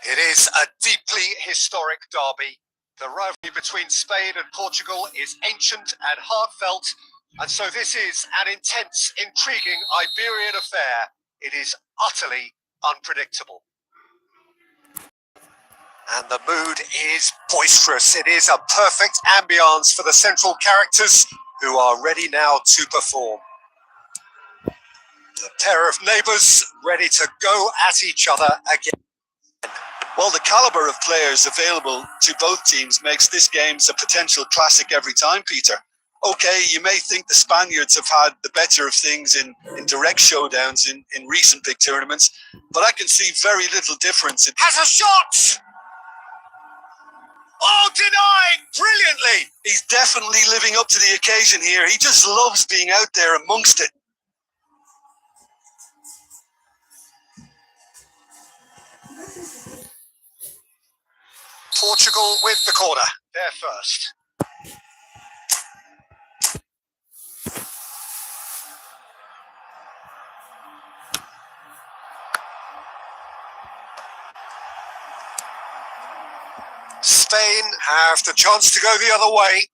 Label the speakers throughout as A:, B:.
A: It is a deeply historic derby. The rivalry between Spain and Portugal is ancient and heartfelt, and so this is an intense, intriguing Iberian affair. It is utterly unpredictable. And the mood is boisterous. It is a perfect ambience for the central characters who are ready now to perform. The pair of neighbours ready to go at each other again.
B: Well, the calibre of players available to both teams makes this game a potential classic every time, Peter. Okay, you may think the Spaniards have had the better of things in direct showdowns in recent big tournaments, but I can see very little difference.
A: Has a shot! Oh, denied brilliantly!
B: He's definitely living up to the occasion here. He just loves being out there amongst it.
A: Portugal with the corner. They're first. Spain have the chance to go the other way.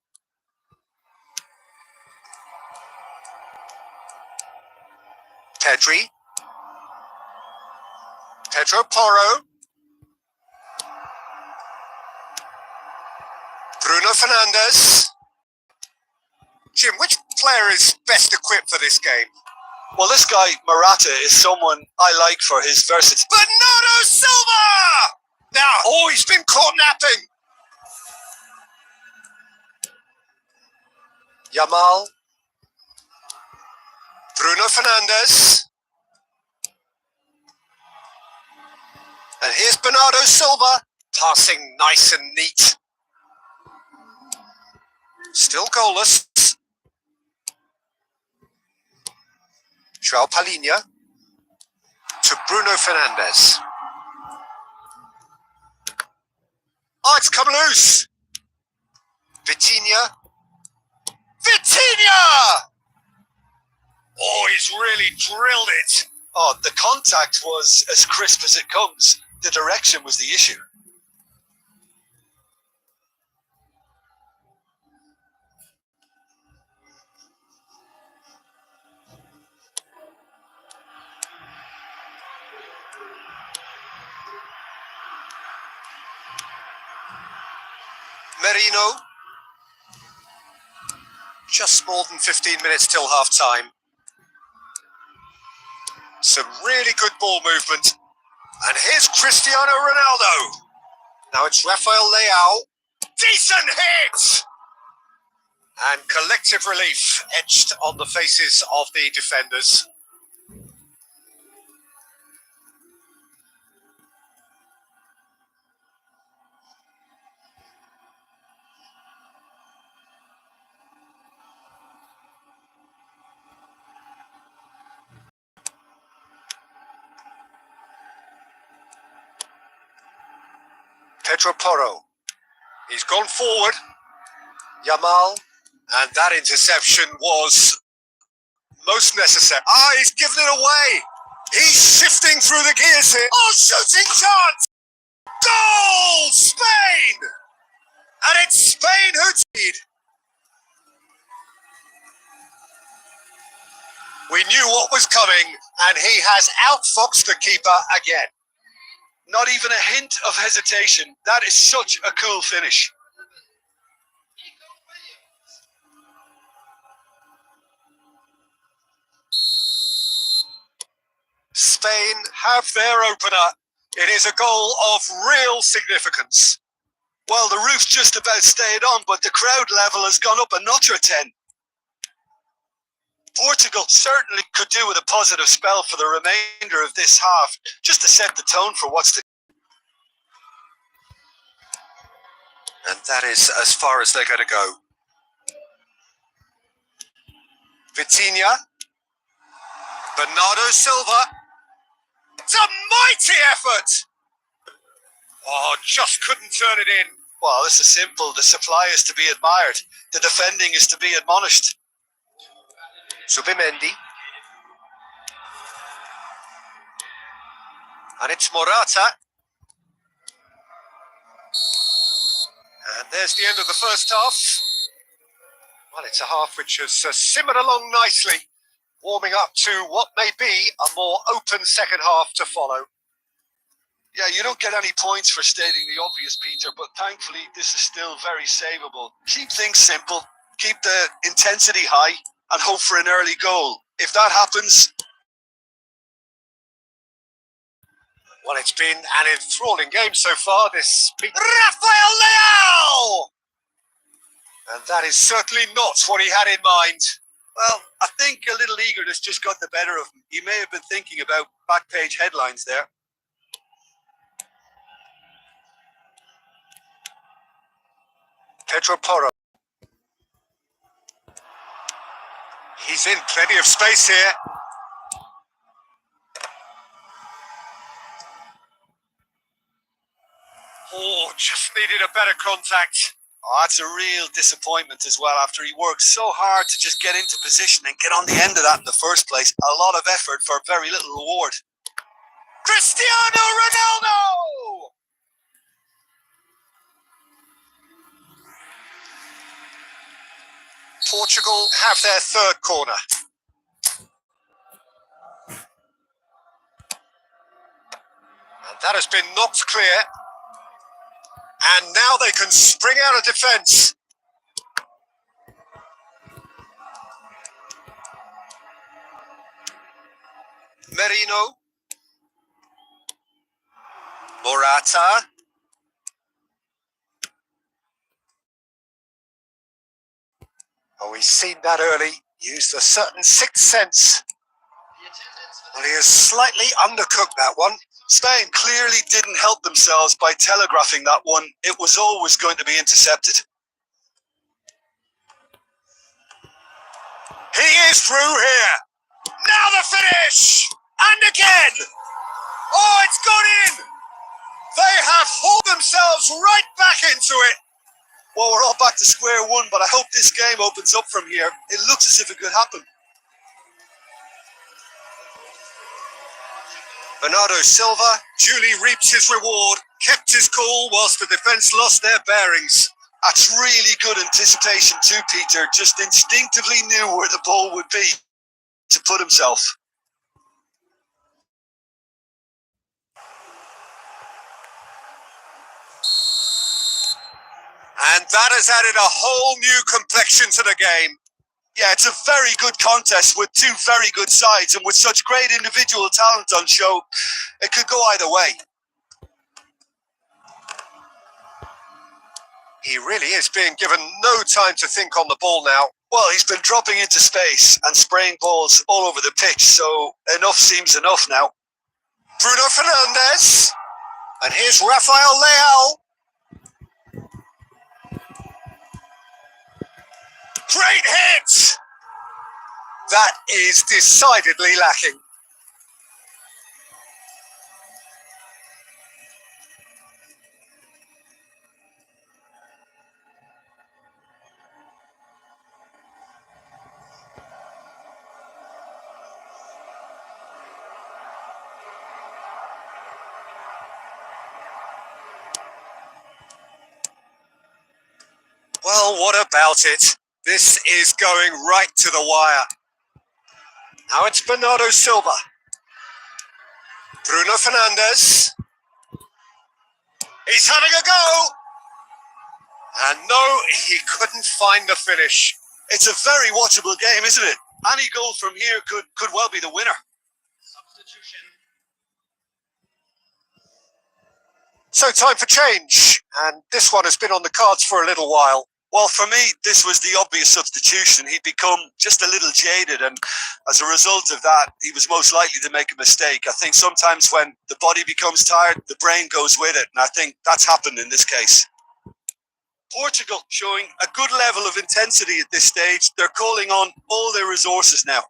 A: Pedro Porro. Bruno Fernandes. Jim, which player is best equipped for this game?
B: Well, this guy, Morata, is someone I like for his versatility.
A: Bernardo Silva! Now, he's been caught napping. Yamal. Bruno Fernandes. And here's Bernardo Silva, passing nice and neat. Still goalless. João Palhinha to Bruno Fernandes. Oh, it's come loose. Vitinha. Oh, he's really drilled it.
B: Oh, the contact was as crisp as it comes. The direction was the issue.
A: Merino. Just more than 15 minutes till half time. Some really good ball movement. And here's Cristiano Ronaldo. Now it's Rafael Leao. Decent hit! And collective relief etched on the faces of the defenders. Pedro Porro. He's gone forward. Yamal. And that interception was most necessary. He's given it away. He's shifting through the gears here. Oh, shooting chance! Goal! Spain! And it's Spain who lead. We knew what was coming, and he has outfoxed the keeper again.
B: Not even a hint of hesitation. That is such a cool finish.
A: Spain have their opener. It is a goal of real significance.
B: Well, the roof just about stayed on, but the crowd level has gone up a notch or 10. Portugal certainly could do with a positive spell for the remainder of this half, just to set the tone for what's to.
A: And that is as far as they're going to go. Vitinha. Bernardo Silva. It's a mighty effort! Oh, just couldn't turn it in.
B: Well, this is simple. The supply is to be admired. The defending is to be admonished.
A: Subimendi. And it's Morata. And there's the end of the first half. Well, it's a half which has simmered along nicely, warming up to what may be a more open second half to follow.
B: Yeah, you don't get any points for stating the obvious, Peter, but thankfully this is still very savable. Keep things simple, keep the intensity high, and hope for an early goal. If that happens...
A: Well, it's been an enthralling game so far, this Rafael Leao! And that is certainly not what he had in mind.
B: Well, I think a little eagerness just got the better of him. He may have been thinking about back page headlines there.
A: Pedro Porro. He's in plenty of space here. Oh, just needed a better contact.
B: Oh, that's a real disappointment as well, after he worked so hard to just get into position and get on the end of that in the first place. A lot of effort for very little reward.
A: Cristiano Ronaldo! Portugal have their third corner. And that has been knocked clear. And now they can spring out of defence. Merino. Morata. Oh, he's seen that early. Used a certain sixth sense. Well, he has slightly undercooked that one.
B: Spain clearly didn't help themselves by telegraphing that one. It was always going to be intercepted.
A: He is through here. Now the finish! And again! Oh, it's gone in! They have hauled themselves right back into it.
B: Well, we're all back to square one, but I hope this game opens up from here. It looks as if it could happen.
A: Bernardo Silva duly reaped his reward, kept his cool whilst the defence lost their bearings.
B: That's really good anticipation too, Peter. Just instinctively knew where the ball would be to put himself.
A: And that has added a whole new complexion to the game.
B: Yeah, it's a very good contest with two very good sides, and with such great individual talent on show, it could go either way.
A: He really is being given no time to think on the ball now.
B: Well, he's been dropping into space and spraying balls all over the pitch, so enough seems enough now.
A: Bruno Fernandes. And here's Rafael Leao. Great hit! That is decidedly lacking. Well, what about it? This is going right to the wire. Now it's Bernardo Silva. Bruno Fernandes. He's having a go. And no, he couldn't find the finish.
B: It's a very watchable game, isn't it? Any goal from here could well be the winner.
C: Substitution.
A: So time for change. And this one has been on the cards for a little while.
B: Well, for me, this was the obvious substitution. He'd become just a little jaded, and as a result of that, he was most likely to make a mistake. I think sometimes when the body becomes tired, the brain goes with it, and I think that's happened in this case. Portugal showing a good level of intensity at this stage. They're calling on all their resources now.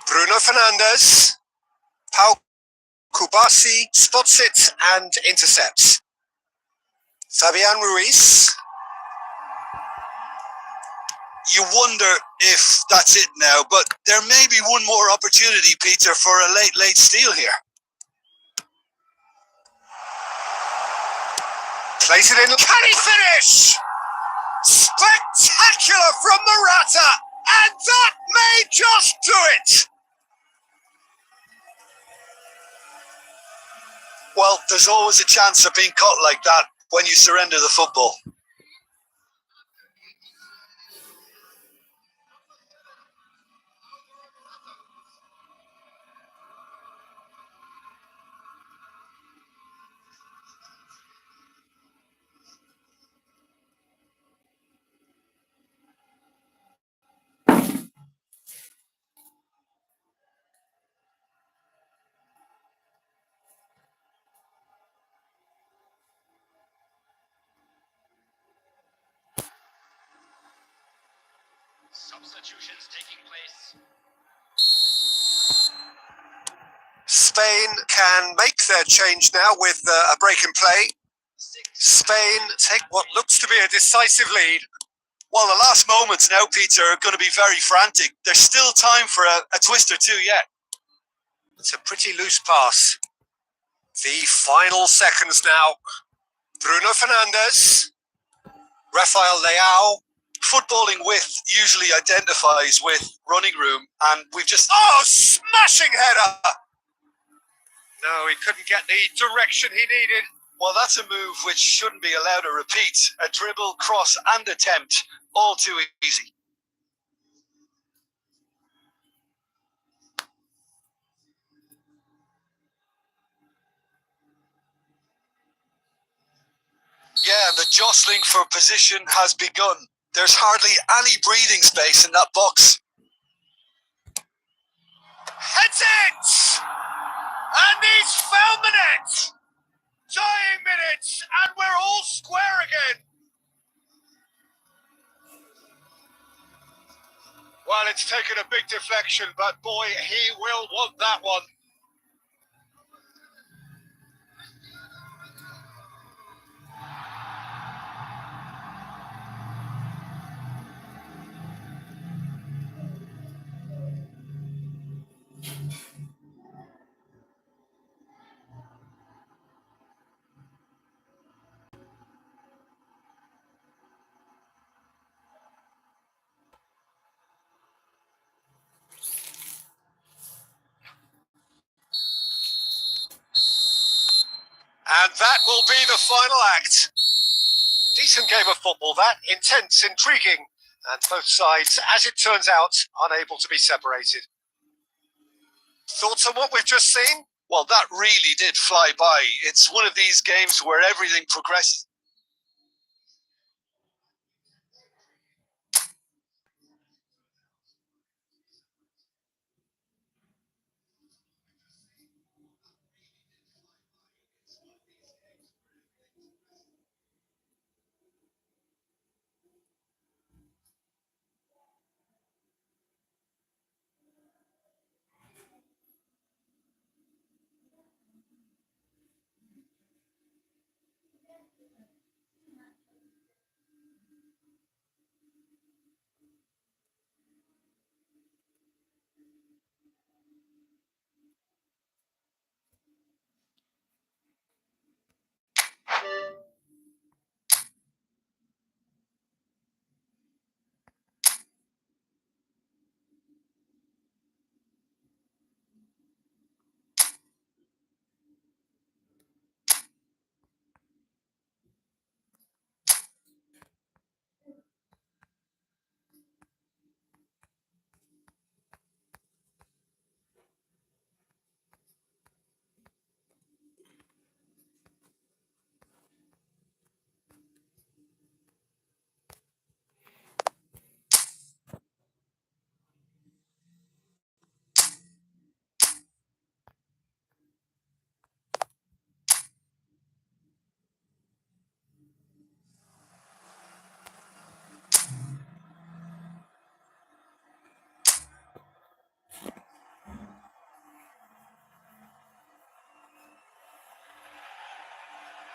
A: Bruno Fernandes. Pau Kubasi spots it and intercepts. Fabian Ruiz.
B: You wonder if that's it now, but there may be one more opportunity, Peter, for a late steal here.
A: Plays it in. Can he finish? Spectacular from Morata, and that may just do it.
B: Well, there's always a chance of being caught like that when you surrender the football.
C: Substitutions taking place.
A: Spain can make their change now with a break in play. Spain take what looks to be a decisive lead.
B: Well, the last moments now, Peter, are going to be very frantic. There's still time for a twist or two yet.
A: It's a pretty loose pass. The final seconds now. Bruno Fernandes. Rafael Leao.
B: Footballing width usually identifies with running room, and we've just...
A: Oh, smashing header! No, he couldn't get the direction he needed.
B: Well, that's a move which shouldn't be allowed to repeat. A dribble, cross and attempt, all too easy. Yeah, and the jostling for position has begun. There's hardly any breathing space in that box.
A: Heads it! And he's found the net! Dying minutes, and we're all square again. Well, it's taken a big deflection, but boy, he will want that one. And that will be the final act. Decent game of football, that. Intense, intriguing, and both sides, as it turns out, unable to be separated. Thoughts on what we've just seen?
B: Well, that really did fly by. It's one of these games where everything progresses.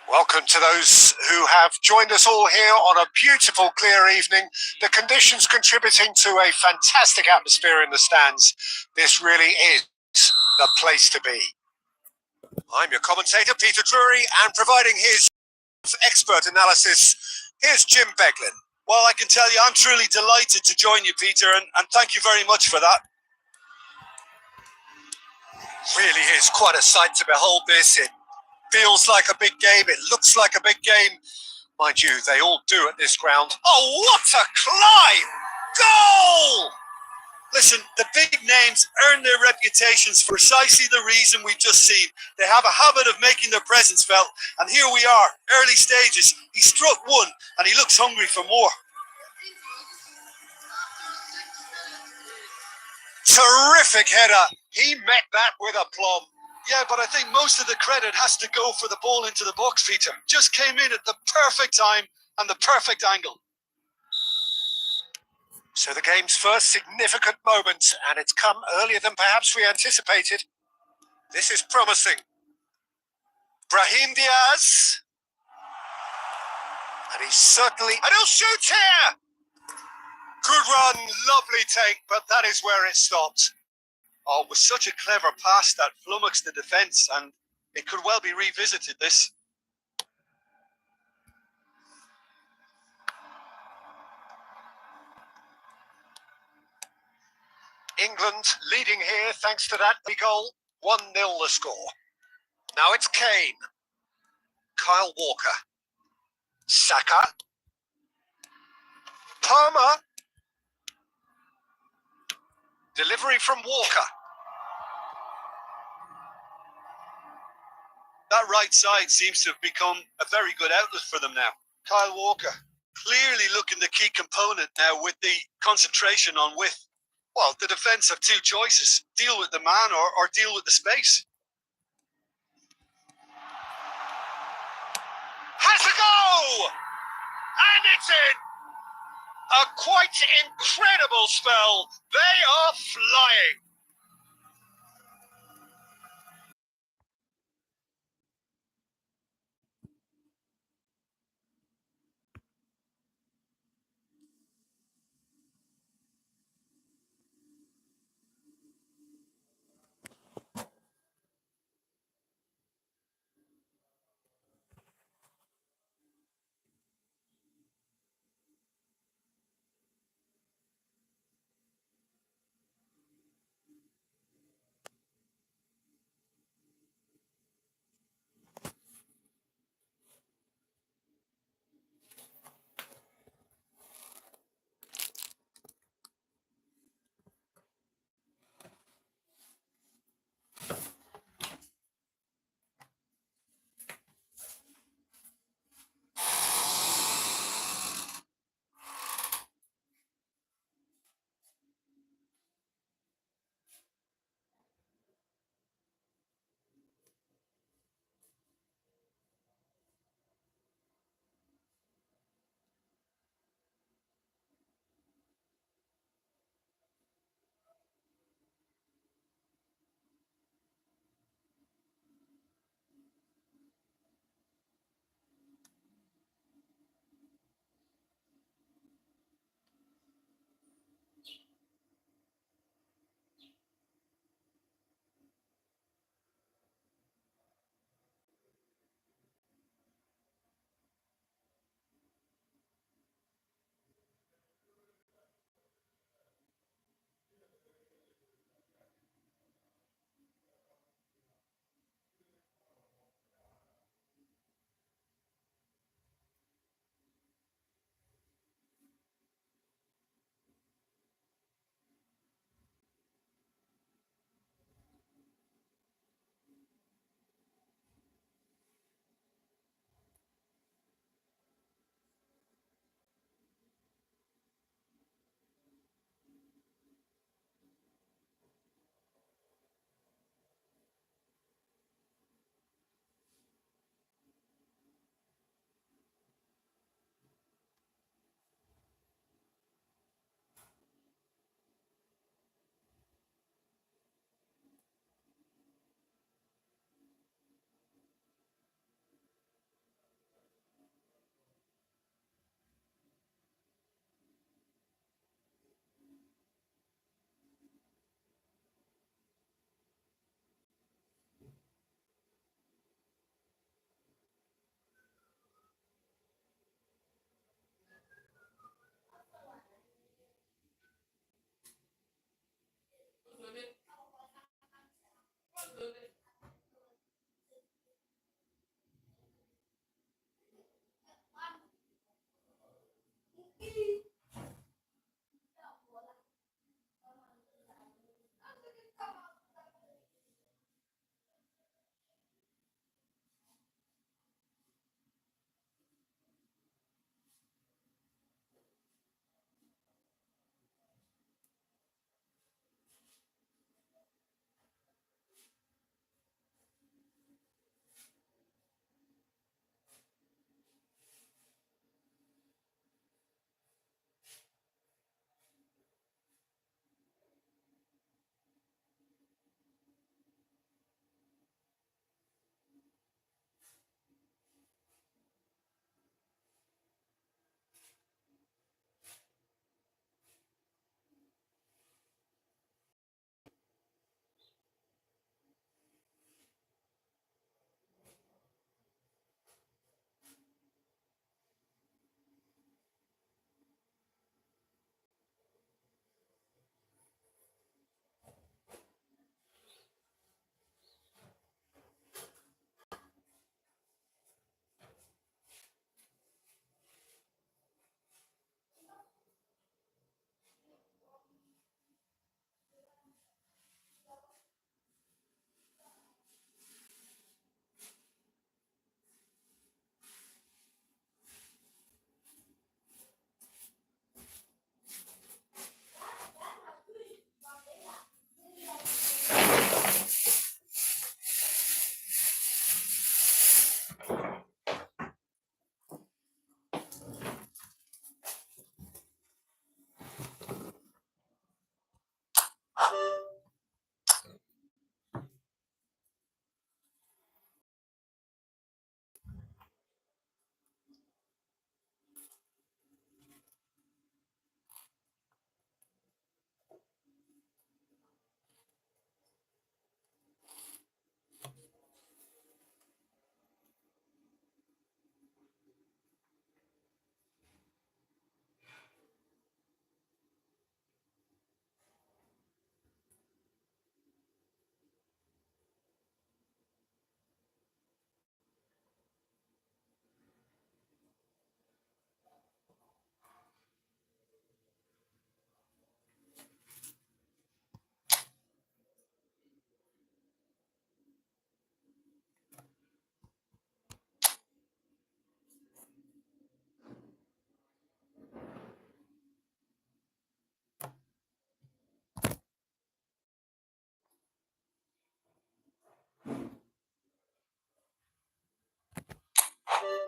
A: Welcome to those who have joined us all here on a beautiful, clear evening. The conditions contributing to a fantastic atmosphere in the stands. This really is the place to be. I'm your commentator, Peter Drury, and providing his expert analysis. Here's Jim Beglin.
B: Well, I can tell you I'm truly delighted to join you, Peter, and thank you very much for that.
A: Really is quite a sight to behold this. It feels like a big game. It looks like a big game. Mind you, they all do at this ground. Oh, what a climb! Goal!
B: Listen, the big names earn their reputations for precisely the reason we've just seen. They have a habit of making their presence felt, and here we are, early stages. He struck one, and he looks hungry for more.
A: Terrific header. He met that with aplomb.
B: Yeah, but I think most of the credit has to go for the ball into the box, Peter. Just came in at the perfect time and the perfect angle.
A: So the game's first significant moment, and it's come earlier than perhaps we anticipated. This is promising. Brahim Diaz. And he's certainly... And he'll shoot here! Good run, lovely take, but that is where it stopped.
B: Oh, it was such a clever pass that flummoxed the defence, and it could well be revisited, this.
A: England leading here thanks to that goal. 1-0 the score. Now it's Kane. Kyle Walker. Saka. Palmer. Delivery from Walker.
B: That right side seems to have become a very good outlet for them now. Kyle Walker, clearly looking the key component now with the concentration on width. Well, the defence have two choices. Deal with the man or deal with the space.
A: Has a go! And it's in! A quite incredible spell. They are flying.